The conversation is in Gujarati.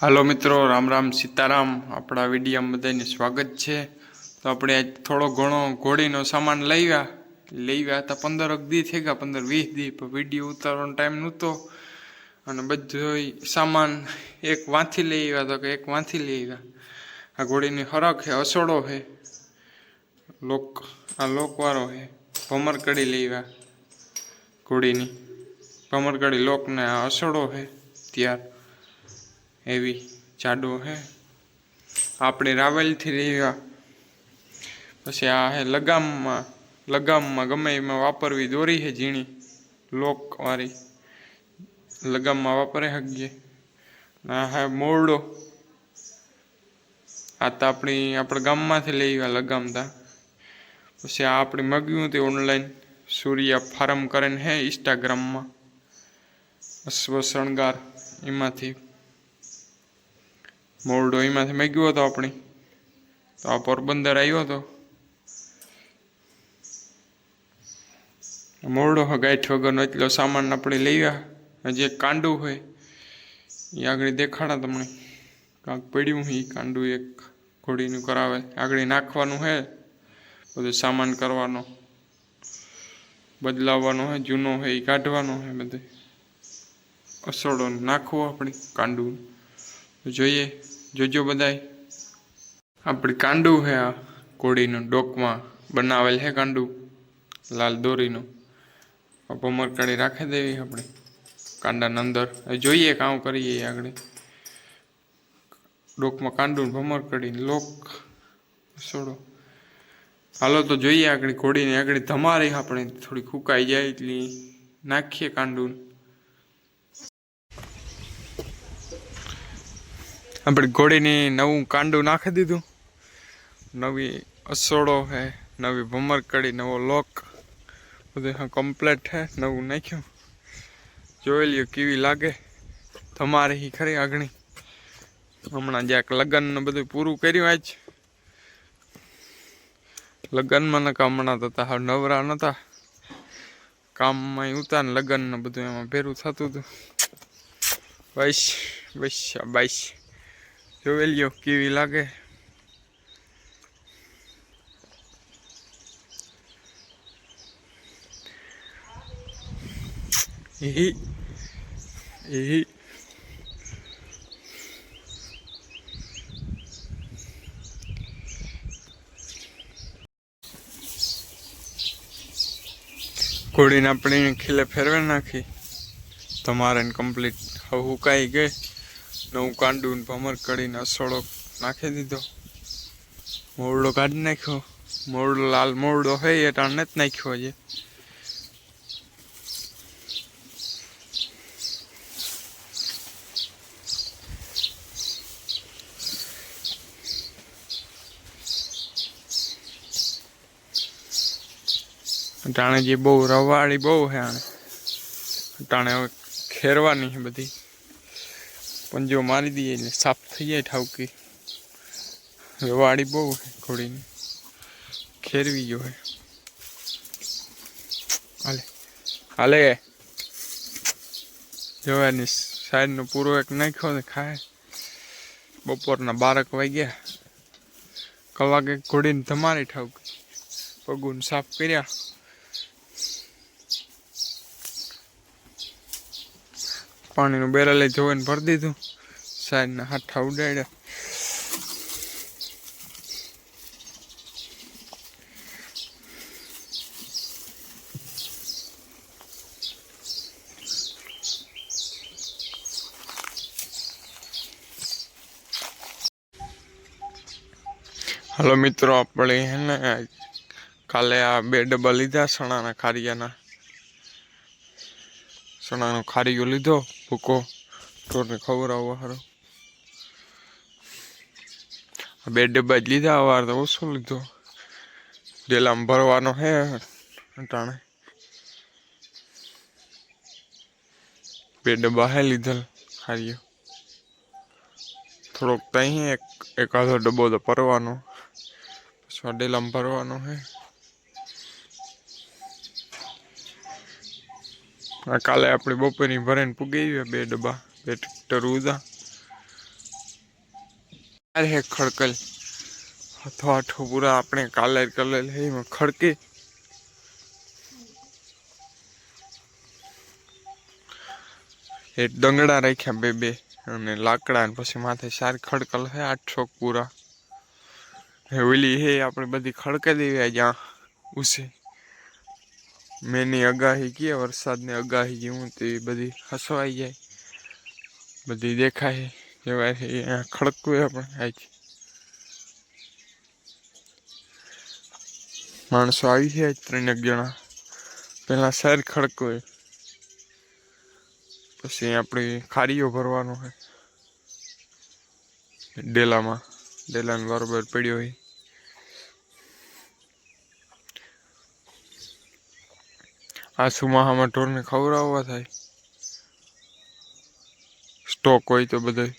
હાલો મિત્રો, રામ રામ સીતારામ। આપણા વિડીયોમાં બધાને સ્વાગત છે। તો આપણે આજ થોડો ઘણો ઘોડીનો સામાન લઈ ગયા હતા। 15 દી થઈ ગયા, 15-20 દી, પણ વિડીયો ઉતારવાનો ટાઈમ નહોતો। અને બધો સામાન એક વાંથી લઈ આવ્યા તો કે એક વાંથી લઈ આવ્યા। આ ઘોડીની હરખ છે, અસોડો છે, લોકવાળો છે, ભમરકડી લઈ આવ્યા ઘોડીની। ભમરકડી લોકને આ અસોડો છે ત્યાર એવી જાડો હે। આપણે રાવલથી લેવા। પછી આ હે લગામમાં ગમે એમાં વાપરવી દોરી છે ઝીણી લોકવાળી, લગામમાં વાપરે શકીએ। આ હે મોરડો, આ તો આપણે ગામમાંથી લઈ આવ્યા લગામતા। પછી આ આપણે મગ્યું તે ઓનલાઈન સૂર્યા ફાર્મ કરીને હે ઇન્સ્ટાગ્રામમાં, અશ્વ શણગાર, એમાંથી મોરડો એમાંથી મગ્યો હતો આપણે। તો આ પોરબંદર આવ્યો હતો મોરડો ગાંઠ વગરનો એટલો સામાન આપણે લઈ ગયા। હજી એક કાંડું હોય એ આગળ દેખાડા તમને, કાંક પડ્યું એ કાંડું એક ઘોડીનું કરાવે, આગળ નાખવાનું છે, બધું સામાન કરવાનો, બદલાવવાનો છે, જૂનો છે એ કાઢવાનો છે, બધે અસોડો નાખવો આપણે કાંડું। જોઈએ, જોજો બધાય। આપણી કાંડું છે, આ ઘોડીનું ડોકમાં બનાવેલ છે કાંડું લાલ દોરીનું। ભમરકડી રાખી દેવી આપણે કાંડાની અંદર। જોઈએ કામ કરીએ આગળ, ડોકમાં કાંડું ભમરકડી લોક અસોડો। હાલો તો જોઈએ આગળ ઘોડીને આગળ ધમારી આપણે થોડી ફૂંકાઈ જાય એટલી નાખીએ કાંડું। આપણે ઘોડીની નવું કાંડું નાખી દીધું, નવી અસોડો છે, નવી ભમરકડી, નવો લોક, બધું કમ્પ્લીટ છે, નવું નાખ્યું। જોઈ લ્યો કેવી લાગે તમારી ખરી આગળ। હમણાં જ્યાંક લગ્નનું બધું પૂરું કર્યું આજ લગ્નમાં, નકા હમણાં તો હાવ નવરા નહોતા, કામમાં ઉતા ને લગ્નનું બધું એમાં ભેરું થતું હતું। બસ જોઈ લ્યો કેવી લાગે। ઘોડીને આપણે ખીલે ફેરવી નાખી તમારે કમ્પ્લીટ હવે હુકાઈ ગઈ। નવું કાંડું ભમરકડીને અસોડો નાખી દીધો, મોરડો કાઢી નાખ્યો। મોરડો લાલ મોરડો હોય એ ટાણ નથી નાખ્યો હજી। ટાણે જે બહુ રવાળી બહુ છે, આને ટાણે હવે ખેરવાની છે બધી, પંજો મારી દઈએ એટલે સાફ થઈ જાય ઠાવકી। રવાળી બહુ છે ઘોડીની, ખેરવી જો હે। હાલે જોવાની સાઈડનો પૂરો એક નાખ્યો ને ખાય। બપોરના 12 વાગ્યા, કલાકે ઘોડીને ધમારી ઠાવકી, પગું સાફ કર્યા। પાણીનું બેરલ ધોઈને ભરી દીધું, સાઈડના હાથા ઉડાડ્યા। હાલો મિત્રો, આપણે હે ને કાલે આ 2 ડબ્બા લીધા સણાના ખારિયાના, સણાનો ખારીયો લીધો ભૂકો ઢોરને ખવડાવવા હારો। 2 ડબ્બા જ લીધા, અવાર તો ઓછો લીધો, ડેલામાં ભરવાનો હે ટાણે। 2 ડબ્બા હે લીધેલ ખારીયો, થોડોક ત્યાં એક આધો ડબ્બો તો ભરવાનો, પછી ડેલામાં ભરવાનો હે। કાલે આપણે બપોરની ભરીને પૂગી 2 ડબ્બા, 2 ટ્રેક્ટર ઉધા, अरे है खड़कल हथो हथो पूरा अपने कालर कलर है में खड़के एक दंगड़ा राख्या बे बे अने लाकड़ा ने पछी माथे सार खड़कल है 800 पूरा ओली है अपने बधी खड़के देवी ज्યાં उसे मैंने आगाही की वरसाद ने आगाही की हूँ तो बधी हसवाई जाए बधी देखाय जवाय है खड़कू है अपने आज माणसो आई है आज 3 जना पहला शहर खड़कू है पछी अपनी खारीओ भरवानो है डेला में डेला ने बराबर पड़्यो है आ सुमाहा में ढोर ने खवराववा थाय स्टॉक होय तो बधाय